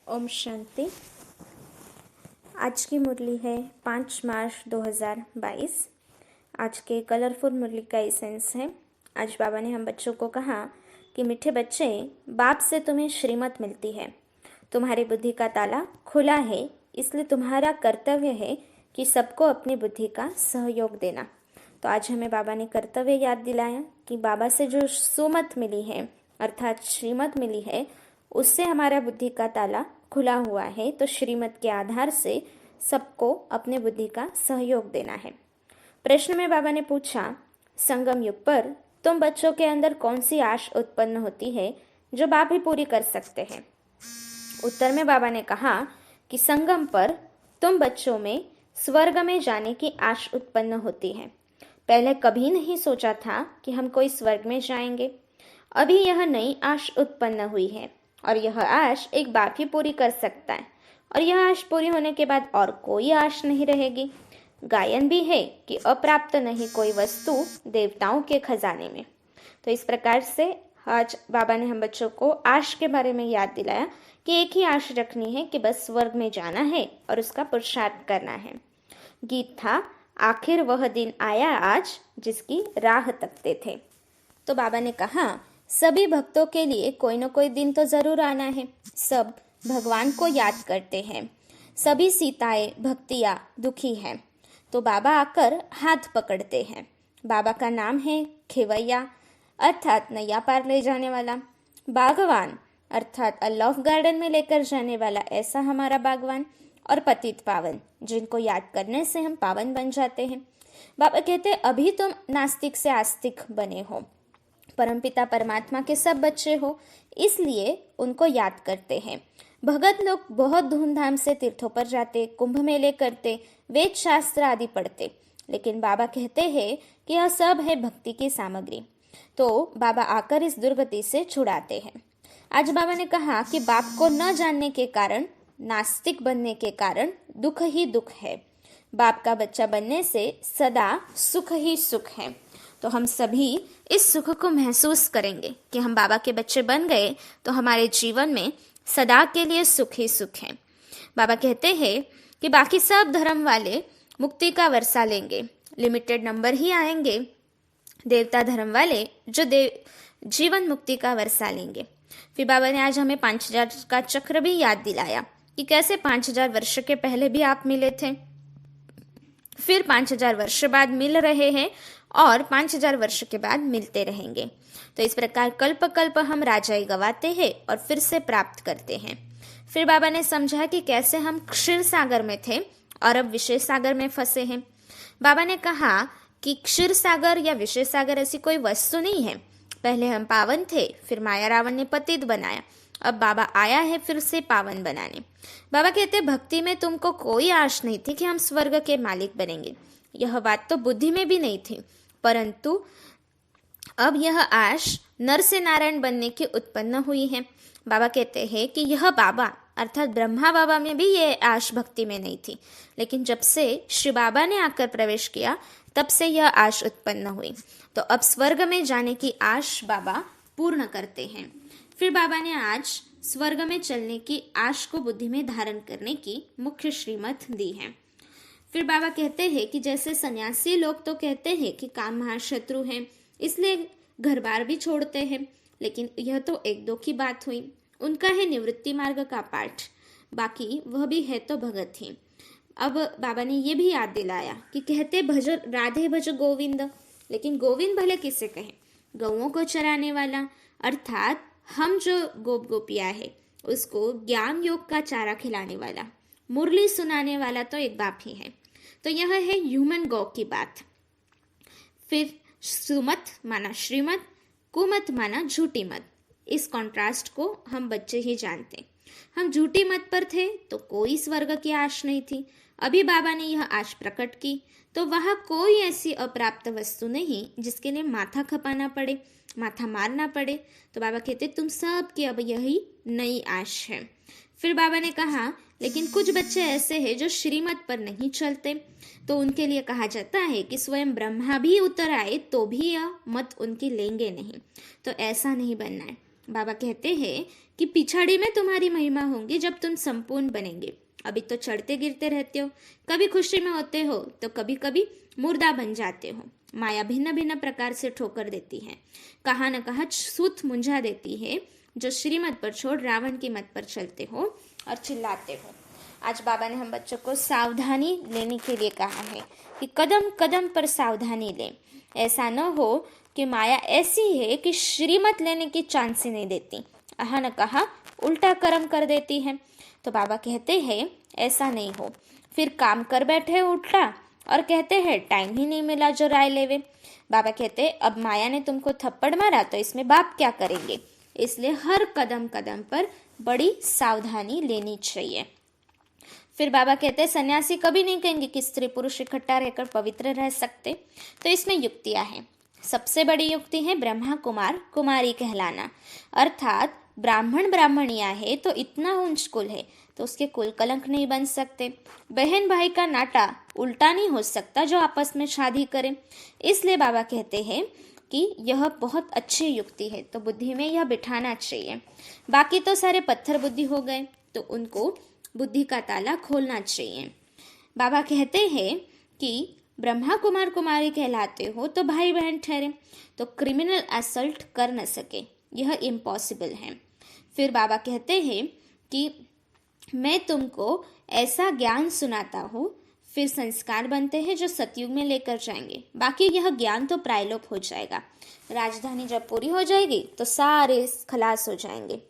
ओम शांति। आज की मुरली है 5 मार्च 2022। आज के कलरफुल मुरली का एसेंस है। आज बाबा ने हम बच्चों को कहा कि मीठे बच्चे, बाप से तुम्हें श्रीमत मिलती है। तुम्हारी बुद्धि का ताला खुला है, इसलिए तुम्हारा कर्तव्य है कि सबको अपनी बुद्धि का सहयोग देना। तो आज हमें बाबा ने कर्तव्य याद दिलाया कि बाबा से जो सुमत मिली है अर्थात श्रीमत मिली है, उससे हमारा बुद्धि का ताला खुला हुआ है। तो श्रीमत के आधार से सबको अपने बुद्धि का सहयोग देना है। प्रश्न में बाबा ने पूछा, संगम युग पर तुम बच्चों के अंदर कौन सी आश उत्पन्न होती है जो बाप ही पूरी कर सकते हैं। उत्तर में बाबा ने कहा कि संगम पर तुम बच्चों में स्वर्ग में जाने की आश उत्पन्न होती है। पहले कभी नहीं सोचा था कि हम कोई स्वर्ग में जाएंगे। अभी यह नई आश उत्पन्न हुई है और यह आश एक बाप ही पूरी कर सकता है। और यह आश पूरी होने के बाद और कोई आश नहीं रहेगी। गायन भी है कि अप्राप्त नहीं कोई वस्तु देवताओं के खजाने में। तो इस प्रकार से आज बाबा ने हम बच्चों को आश के बारे में याद दिलाया कि एक ही आश रखनी है कि बस स्वर्ग में जाना है और उसका पुरुषार्थ करना है। गीत था, आखिर वह दिन आया आज जिसकी राह तकते थे। तो बाबा ने कहा, सभी भक्तों के लिए कोई न कोई दिन तो जरूर आना है। सब भगवान को याद करते हैं। सभी सीताएं भक्तियां दुखी हैं, तो बाबा आकर हाथ पकड़ते हैं। बाबा का नाम है खेवैया अर्थात नैया पार ले जाने वाला, बागवान अर्थात लव गार्डन में लेकर जाने वाला ऐसा हमारा बागवान, और पतित पावन जिनको याद करने से हम पावन बन जाते हैं। बाबा कहते, अभी तुम नास्तिक से आस्तिक बने हो, परमपिता परमात्मा के सब बच्चे हो, इसलिए उनको याद करते हैं। भगत लोग बहुत धूमधाम से तीर्थों पर जाते, कुंभ मेले करते, वेद शास्त्र आदि पढ़ते, लेकिन बाबा कहते हैं कि यह सब है भक्ति की सामग्री। तो बाबा आकर इस दुर्गति से छुड़ाते हैं। आज बाबा ने कहा कि बाप को न जानने के कारण, नास्तिक बनने के कारण दुख ही दुख है। बाप का बच्चा बनने से सदा सुख ही सुख है। तो हम सभी इस सुख को महसूस करेंगे कि हम बाबा के बच्चे बन गए तो हमारे जीवन में सदा के लिए सुख ही सुख है। बाबा कहते हैं कि बाकी सब धर्म वाले मुक्ति का वर्षा लेंगे, लिमिटेड नंबर ही आएंगे देवता धर्म वाले जो जीवन मुक्ति का वर्षा लेंगे। फिर बाबा ने आज हमें 5000 का चक्र भी याद दिलाया कि कैसे 5000 वर्ष के पहले भी आप मिले थे, फिर 5000 वर्ष बाद मिल रहे हैं और 5000 वर्ष के बाद मिलते रहेंगे। तो इस प्रकार कल्प कल्प हम राजाई गवाते हैं और फिर से प्राप्त करते हैं। फिर बाबा ने समझा कि कैसे हम क्षीर सागर में थे और अब विषय सागर में फंसे हैं। बाबा ने कहा कि क्षीर सागर या विषय सागर ऐसी कोई वस्तु नहीं है। पहले हम पावन थे, फिर माया रावण ने पतित बनाया, अब बाबा आया है फिर से पावन बनाने। बाबा कहते, भक्ति में तुमको कोई आश नहीं थी कि हम स्वर्ग के मालिक बनेंगे। यह बात तो बुद्धि में भी नहीं थी, परंतु अब यह आश नर से नारायण बनने की उत्पन्न हुई है। बाबा कहते हैं कि यह बाबा अर्थात ब्रह्मा बाबा में भी यह आश भक्ति में नहीं थी, लेकिन जब से श्री बाबा ने आकर प्रवेश किया तब से यह आश उत्पन्न हुई। तो अब स्वर्ग में जाने की आश बाबा पूर्ण करते हैं। फिर बाबा ने आज स्वर्ग में चलने की आश को बुद्धि में धारण करने की मुख्य श्रीमत दी है। फिर बाबा कहते हैं कि जैसे सन्यासी लोग तो कहते हैं कि काम महाशत्रु है, इसलिए घर बार भी छोड़ते हैं, लेकिन यह तो एक दो की बात हुई। उनका है निवृत्ति मार्ग का पाठ, बाकी वह भी है तो भगत ही। अब बाबा ने ये भी याद दिलाया कि कहते भज राधे भज गोविंद, लेकिन गोविंद भले किसे कहें, गौओं को चराने वाला अर्थात हम जो गोप गोपिया है उसको ज्ञान योग का चारा खिलाने वाला, मुरली सुनाने वाला तो एक बाप ही है। तो यह है ह्यूमन गौ की बात। फिर सुमत माना श्रीमत, कुमत माना झूठी मत। इस कॉन्ट्रास्ट को हम बच्चे ही जानते। हम झूठी मत पर थे तो कोई स्वर्ग की आश नहीं थी। अभी बाबा ने यह आश प्रकट की तो वहां कोई ऐसी अप्राप्त वस्तु नहीं जिसके लिए माथा खपाना पड़े, माथा मारना पड़े। तो बाबा कहते, तुम सब की अब यही नई आश है। फिर बाबा ने कहा, लेकिन कुछ बच्चे ऐसे हैं जो श्रीमत पर नहीं चलते, तो उनके लिए कहा जाता है कि स्वयं ब्रह्मा भी उतर आए तो भी यह मत उनकी लेंगे नहीं। तो ऐसा नहीं बनना है। बाबा कहते हैं कि पिछाड़ी में तुम्हारी महिमा होंगी जब तुम संपूर्ण बनेंगे। अभी तो चढ़ते गिरते रहते हो, कभी खुशी में होते हो तो कभी कभी मुर्दा बन जाते हो। माया भिन्न भिन्न प्रकार से ठोकर देती है, कहाँ न कहाँ सूत मुंझा देती है। जो श्रीमत पर छोड़ रावण की मत पर चलते हो और चिल्लाते हो। आज बाबा ने हम बच्चों को सावधानी लेने के लिए कहा है कि कदम कदम पर सावधानी लें। ऐसा न हो कि माया ऐसी है कि श्रीमत लेने की चांस ही नहीं देती, कहा न कहा उल्टा कर्म कर देती है। तो बाबा कहते हैं ऐसा नहीं हो। फिर काम कर बैठे उल्टा और कहते हैं टाइम ही नहीं मिला जो राय लेवे। बाबा कहते अब माया ने तुमको थप्पड़ मारा तो इसमें बाप क्या करेंगे। इसलिए हर कदम कदम पर बड़ी सावधानी लेनी चाहिए। फिर बाबा कहते हैं सन्यासी कभी नहीं कहेंगे कि स्त्री पुरुष इकट्ठा रहकर पवित्र रह सकते। तो इसमें युक्तियां हैं। सबसे बड़ी युक्ति है ब्रह्मा कुमार कुमारी कहलाना, अर्थात ब्राह्मण ब्राह्मणिया है तो इतना उच्च कुल है तो उसके कुल कलंक नहीं बन सकते। बहन भाई का नाता उल्टा नहीं हो सकता जो आपस में शादी करें। इसलिए बाबा कहते हैं कि यह बहुत अच्छी युक्ति है, तो बुद्धि में यह बिठाना चाहिए। बाकी तो सारे पत्थर बुद्धि हो गए, तो उनको बुद्धि का ताला खोलना चाहिए। बाबा कहते हैं कि ब्रह्मा कुमार कुमारी कहलाते हो तो भाई बहन ठहरे, तो क्रिमिनल असल्ट कर न सके, यह इम्पॉसिबल है। फिर बाबा कहते हैं कि मैं तुमको ऐसा ज्ञान सुनाता हूँ, फिर संस्कार बनते हैं जो सतयुग में लेकर जाएंगे। बाकी यह ज्ञान तो प्रायलोप हो जाएगा। राजधानी जब पूरी हो जाएगी तो सारे खलास हो जाएंगे।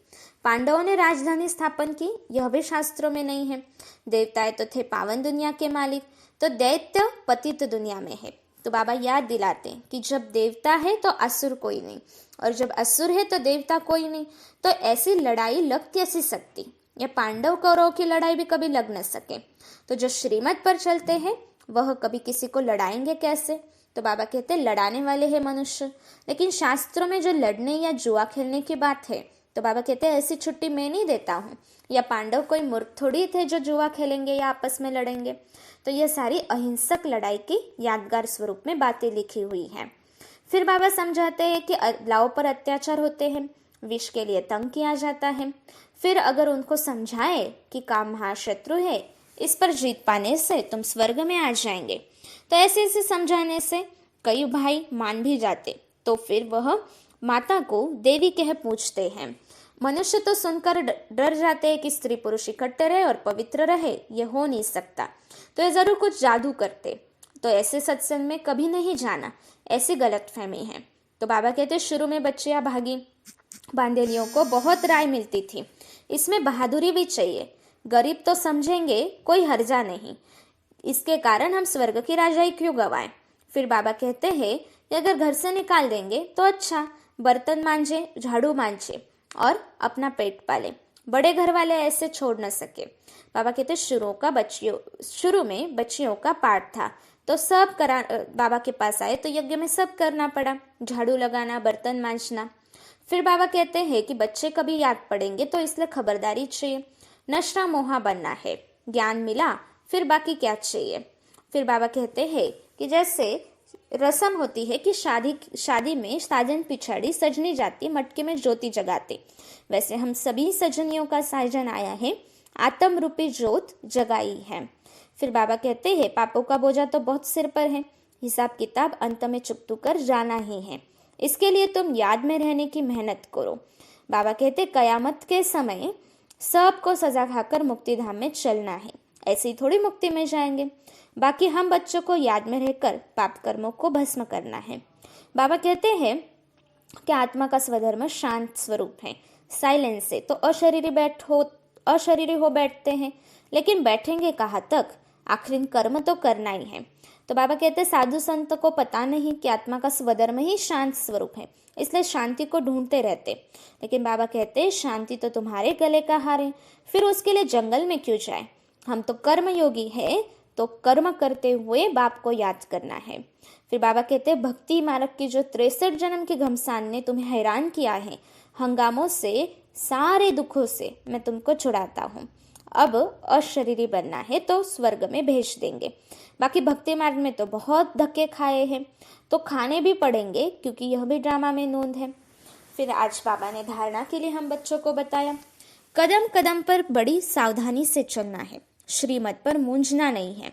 पांडवों ने राजधानी स्थापन की, यह भी शास्त्रों में नहीं है। देवताएं तो थे पावन दुनिया के मालिक, तो दैत्य पतित दुनिया में है। तो बाबा याद दिलाते हैं कि जब देवता है तो असुर कोई नहीं, और जब असुर है तो देवता कोई नहीं। तो ऐसी लड़ाई लग कैसी सकती, या पांडव कौरव की लड़ाई भी कभी लग न सके। तो जो श्रीमत पर चलते हैं वह कभी किसी को लड़ाएंगे कैसे। तो बाबा कहते हैं लड़ाने वाले हैं मनुष्य, लेकिन शास्त्रों में जो लड़ने या जुआ खेलने की बात है, तो बाबा कहते हैं ऐसी छुट्टी मैं नहीं देता हूँ। या पांडव कोई मूर्ख थोड़ी थे जो जुआ खेलेंगे या आपस में लड़ेंगे। तो यह सारी अहिंसक लड़ाई की यादगार स्वरूप में बातें लिखी हुई हैं। फिर बाबा समझाते हैं कि लाओ पर अत्याचार होते हैं, विष के लिए तंग किया जाता है। फिर अगर उनको समझाए कि काम महाशत्रु है, इस पर जीत पाने से तुम स्वर्ग में आ जाएंगे, तो ऐसे ऐसे समझाने से कई भाई मान भी जाते। तो फिर वह माता को देवी कह पूछते हैं। मनुष्य तो सुनकर डर जाते हैं कि स्त्री पुरुष इकट्ठे रहे और पवित्र रहे, यह हो नहीं सकता, तो ये जरूर कुछ जादू करते। तो ऐसे सत्संग में कभी नहीं जाना, ऐसी गलतफहमी है। तो बाबा कहते शुरू में बच्चियां भागी, बांदेलियों को बहुत राय मिलती थी, इसमें बहादुरी भी चाहिए। गरीब तो समझेंगे कोई हर्जा नहीं, इसके कारण हम स्वर्ग की राजाई क्यों गवाएं। फिर बाबा कहते हैं कि अगर घर से निकाल देंगे तो अच्छा, बर्तन मांजे, झाड़ू मांजे और अपना पेट पाले। बड़े घर वाले ऐसे छोड़ न सके। बाबा कहते शुरू में बच्चियों का पाठ था, तो सब करा। बाबा के पास आए तो यज्ञ में सब करना पड़ा, झाड़ू लगाना, बर्तन मांजना। फिर बाबा कहते हैं कि बच्चे कभी याद पड़ेंगे, तो इसलिए खबरदारी चाहिए। नशा मोहा बनना है, ज्ञान मिला फिर बाकी क्या चाहिए। फिर बाबा कहते हैं कि जैसे रस्म होती है कि शादी में साजन पिछाड़ी सजनी जाती मटके में ज्योति जगाते, वैसे हम सभी सजनियों का साजन आया है, आत्म रूपी ज्योत जगाई है। फिर बाबा कहते हैं पापों का बोझा तो बहुत सिर पर है, हिसाब किताब अंत में चुकतू कर जाना ही है, इसके लिए तुम याद में रहने की मेहनत करो। बाबा कहते कयामत के समय सबको सजा खाकर मुक्ति धाम में चलना है, ऐसे ही थोड़ी मुक्ति में जाएंगे। बाकी हम बच्चों को याद में रहकर पाप कर्मों को भस्म करना है। बाबा कहते हैं कि आत्मा का स्वधर्म शांत स्वरूप है, साइलेंस से। तो अशरीरी हो बैठते हैं, लेकिन बैठेंगे कहाँ तक, आखिर कर्म तो करना ही है। तो बाबा कहते हैं साधु संत को पता नहीं कि आत्मा का स्वधर्म ही शांत स्वरूप है, इसलिए शांति को ढूंढते रहते। लेकिन बाबा कहते हैं शांति तो तुम्हारे गले का हार है, फिर उसके लिए जंगल में क्यों जाए। हम तो कर्म योगी है, तो कर्म करते हुए बाप को याद करना है। फिर बाबा कहते हैं भक्ति मार्ग की जो 63 जन्म के घमसान ने तुम्हें हैरान किया है, हंगामों से, सारे दुखों से मैं तुमको छुड़ाता हूँ। अब अशरीरी बनना है तो स्वर्ग में भेज देंगे। बाकी भक्ति मार्ग में तो बहुत धक्के खाए हैं, तो खाने भी पड़ेंगे, क्योंकि यह भी ड्रामा में नोंद है। फिर आज बाबा ने धारणा के लिए हम बच्चों को बताया, कदम कदम पर बड़ी सावधानी से चलना है, श्रीमत पर मूंझना नहीं है,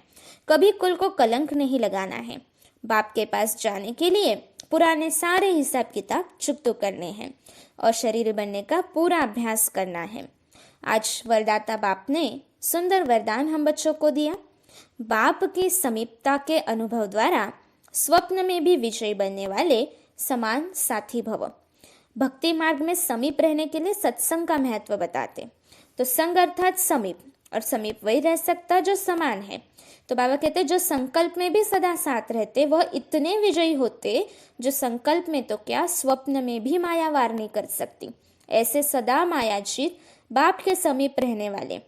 कभी कुल को कलंक नहीं लगाना है, बाप के पास जाने के लिए पुराने सारे हिसाब किताब चुकतो करने हैं और शरीर बनने का पूरा अभ्यास करना है। आज वरदाता बाप ने सुंदर वरदान हम बच्चों को दिया। बाप की समीपता के अनुभव द्वारा स्वप्न में भी विजयी बनने वाले समान साथी भव। भक्ति मार्ग में समीप रहने के लिए सत्संग का महत्व बताते। तो संग अर्थात समीप, और समीप वही रह सकता जो समान है। तो बाबा कहते जो संकल्प में भी सदा साथ रहते वह इतने विजयी होते जो संकल्प में तो क्या स्वप्न में भी माया वार नहीं कर सकती। ऐसे सदा मायाजीत बाप के समीप रहने वाले,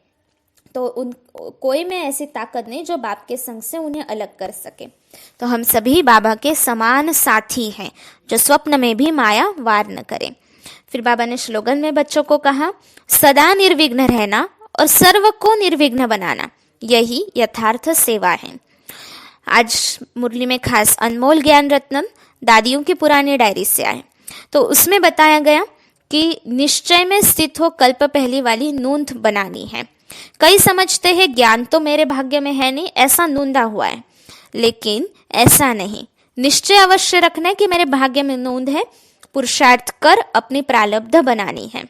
तो उन कोई में ऐसी ताकत नहीं जो बाप के संग से उन्हें अलग कर सके। तो हम सभी बाबा के समान साथी हैं जो स्वप्न में भी माया वार न करें। फिर बाबा ने स्लोगन में बच्चों को कहा, सदा निर्विघ्न रहना और सर्व को निर्विघ्न बनाना, यही यथार्थ सेवा है। आज मुरली में खास अनमोल ज्ञान रत्न दादियों की पुरानी डायरी से आए, तो उसमें बताया गया कि निश्चय में स्थित हो कल्प पहली वाली नूंद बनानी है। कई समझते हैं ज्ञान तो मेरे भाग्य में है नहीं, ऐसा नूंदा हुआ है, लेकिन ऐसा नहीं। निश्चय अवश्य रखना है कि मेरे भाग्य में नूंद है, पुरुषार्थ कर अपनी प्रारब्ध बनानी है।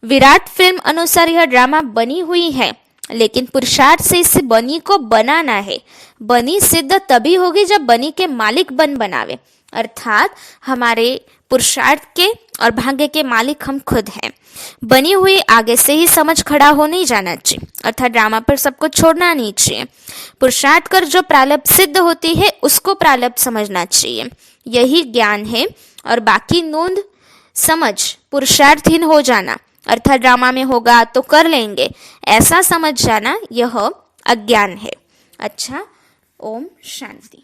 विराट फिल्म अनुसार यह ड्रामा बनी हुई है, लेकिन पुरुषार्थ से इस बनी को बनाना है। बनी सिद्ध तभी होगी जब बनी के मालिक बनावे, अर्थात हमारे पुरुषार्थ के और भाग्य के मालिक हम खुद हैं। बनी हुई आगे से ही समझ खड़ा हो नहीं जाना चाहिए, अर्थात ड्रामा पर सबको छोड़ना नहीं चाहिए। पुरुषार्थ कर जो प्रारब्ध सिद्ध होती है उसको प्रारब्ध समझना चाहिए, यही ज्ञान है। और बाकी नोंद समझ पुरुषार्थहीन हो जाना, अर्थात ड्रामा में होगा तो कर लेंगे, ऐसा समझ जाना, यह अज्ञान है। अच्छा, ओम शांति।